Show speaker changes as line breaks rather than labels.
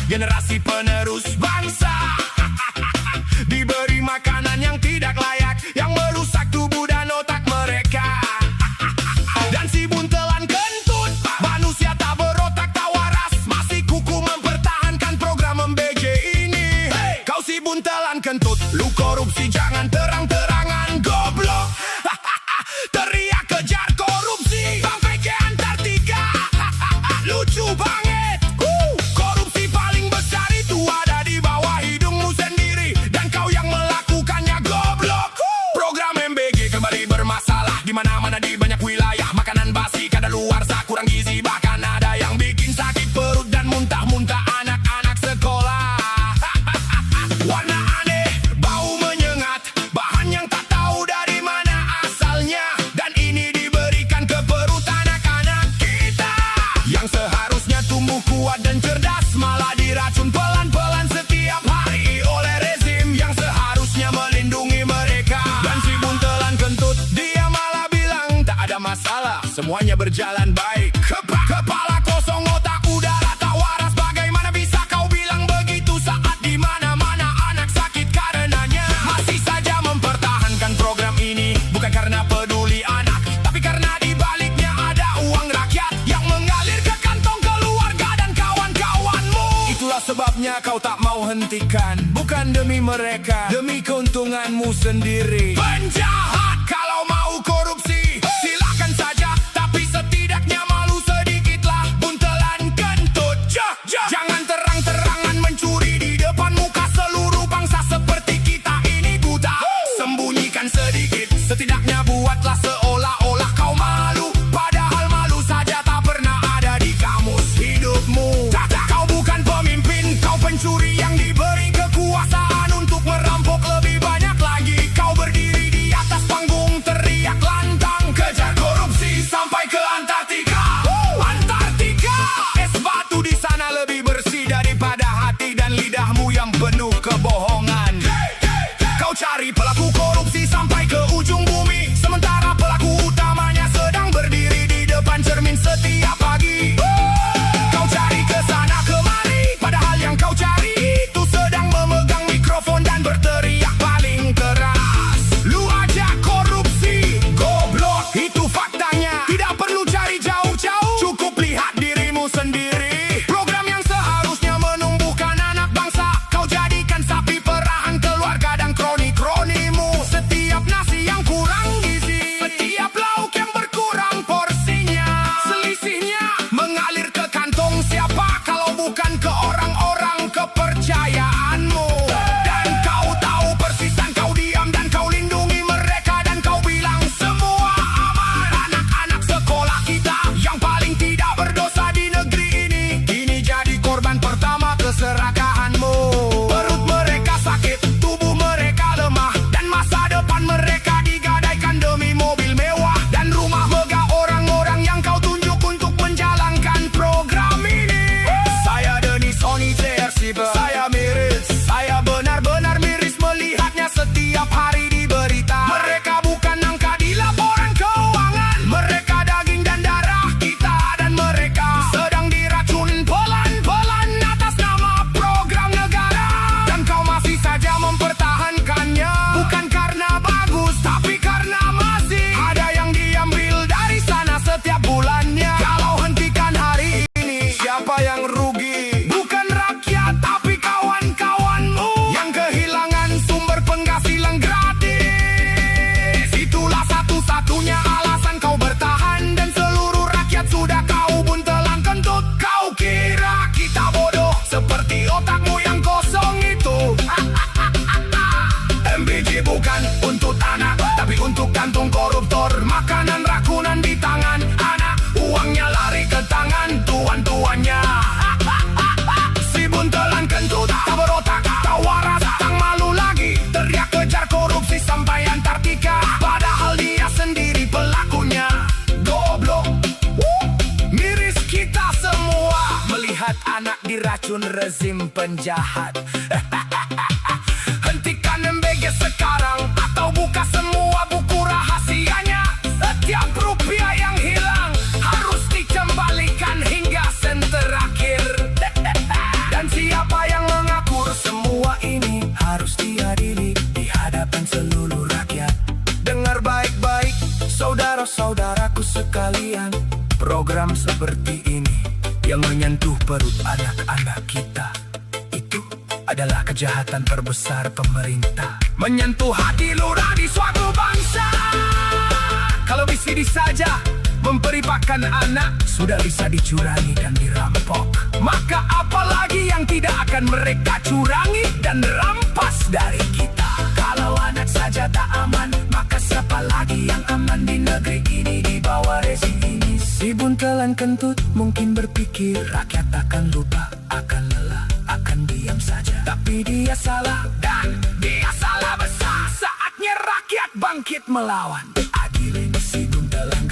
generasi penerus bangsa. Diberi makanan yang tidak layak, yang merusak tubuh dan otak mereka. Dan si buntelan kentut, manusia tak berotak tak waras, masih kuku mempertahankan program MBG ini. Hey! Kau si buntelan kentut, lu korupsi jangan terang-terangan goblok. Teriak kejar korupsi sampai ke Antartika. Lucu banget. Korupsi paling besar itu ada di bawah hidungmu sendiri, dan kau yang melakukannya goblok. Program MBG kembali bermasalah di mana-mana di banyak wilayah. Makanan basi kadaluarsa kurang gizi, bahkan ada yang bikin sakit perut dan muntah-muntah anak-anak sekolah. Warna aneh, bau menyengat, bahan yang tak tahu dari mana asalnya, dan ini diberikan ke perut anak-anak kita yang seharusnya tumbuh kuat dan cerdas, malah diracun pelan-pelan setiap hari oleh rezim yang seharusnya melindungi mereka. Dan si buntelan kentut, dia malah bilang tak ada masalah, semuanya berjalan baik. Kepala kosong, otak udara tak waras, bagaimana bisa kau bilang begitu saat di mana-mana anak sakit karenanya? Masih saja mempertahankan program ini, bukan karena peduli anak, tapi karena di baliknya ada uang rakyat yang mengalir ke kantong keluarga dan kawan-kawanmu. Itulah sebabnya kau tak mau hentikan, bukan demi mereka, demi keuntunganmu sendiri. Penjahat, kalau mau korupsi silakan saja, tapi setidaknya malu sedikitlah. Buntelan kentut, jangan terang-terangan mencuri di depan muka seluruh bangsa seperti kita ini buta. Sembunyikan sedikit, setidaknya buatlah seolah-olah kau malu, padahal malu saja tak pernah ada di kamus hidupmu. Kau bukan pemimpin, kau pencuri yang diberi kekuasaan untuk merampok lebih banyak lagi. Kau berdiri di atas panggung teriak lantang, kejar korupsi sampai ke Antartika. Antartika, es batu di sana lebih bersih daripada hati dan lidahmu yang penuh kebohongan. Kau cari pelaku korupsi sampai ke ujung bumi, sementara pelaku utamanya sedang berdiri di depan cermin setiap pagi. Kau cari ke sana kemari, padahal yang kau cari itu sedang memegang mikrofon dan berteriak paling keras. Lu aja korupsi, goblok, itu faktanya. Tidak perlu cari jauh-jauh, cukup lihat dirimu sendiri. Program yang seharusnya menumbuhkan anak bangsa, kau jadikan sapi perahan keluarga dan kroni-kronimu. Setiap nasi yang kurang gizi, setiap lauk yang berkurang porsinya, selisihnya mengalir ke kantong siapa kalau bukan ke orang-orang kepercayaanmu. Dan kau tahu persis, dan kau diam dan kau lindungi mereka, dan kau bilang semua aman. Anak-anak sekolah kita yang paling tidak berdosa di negeri ini kini jadi korban pertama keserakahanmu. Perut mereka sakit, tubuh mereka lemah, dan masa depan mereka digadaikan demi mobil mewah dan rumah megah orang-orang yang kau tunjuk untuk menjalankan program ini. Saya Denis Oni CRC, saya miris, saya benar-benar miris melihatnya setiap hari di berita. Mereka bukan angka di laporan keuangan, mereka daging dan darah kita, dan mereka sedang diracun pelan-pelan atas nama program negara. Dan kau masih saja mempertahankannya, bukan karena bagus, tapi karena masih ada yang diambil dari sana setiap bulannya. Kalau hentikan hari ini, siapa yang rugi? Bukan rakyat, tapi kawan-kawanmu yang kehilangan sumber penghasilan gratis. Itulah satu-satunya alasan kau bertahan, dan seluruh rakyat sudah kau buntelan kentut. Kau kira kita bodoh seperti otakmu yang kosong itu? MBG bukan untuk anak, tapi untuk kantung koruptor. Makanan rakunan di tangan anak, uangnya lari ke tangan tuan-tuannya. Si buntelan kentut, tak berotak, tak waras, tak malu lagi, teriak kejar korupsi sampai Antartika, padahal dia sendiri pelakunya. Goblok, miris kita semua melihat anak diracun rezim penjahat. Hentikan MBG sekarang, atau buka semua buku rahasianya. Setiap rupiah yang hilang harus dikembalikan hingga sen terakhir. Dan siap seperti ini yang menyentuh perut anak-anak kita, itu adalah kejahatan terbesar pemerintah. Menyentuh hati nurani suatu bangsa. Kalau VCD saja memperipakan anak sudah bisa dicurangi dan dirampok, maka apalagi yang tidak akan mereka curangi dan rampas dari kita. Kalau anak saja tak aman, maka siapa lagi yang aman di negeri ini di bawah rezim ini? Si buntelan kentut mungkin berpikir rakyat akan lupa, akan lelah, akan diam saja. Tapi dia salah, dan dia salah besar. Saatnya rakyat bangkit melawan. Adil ini si buntelan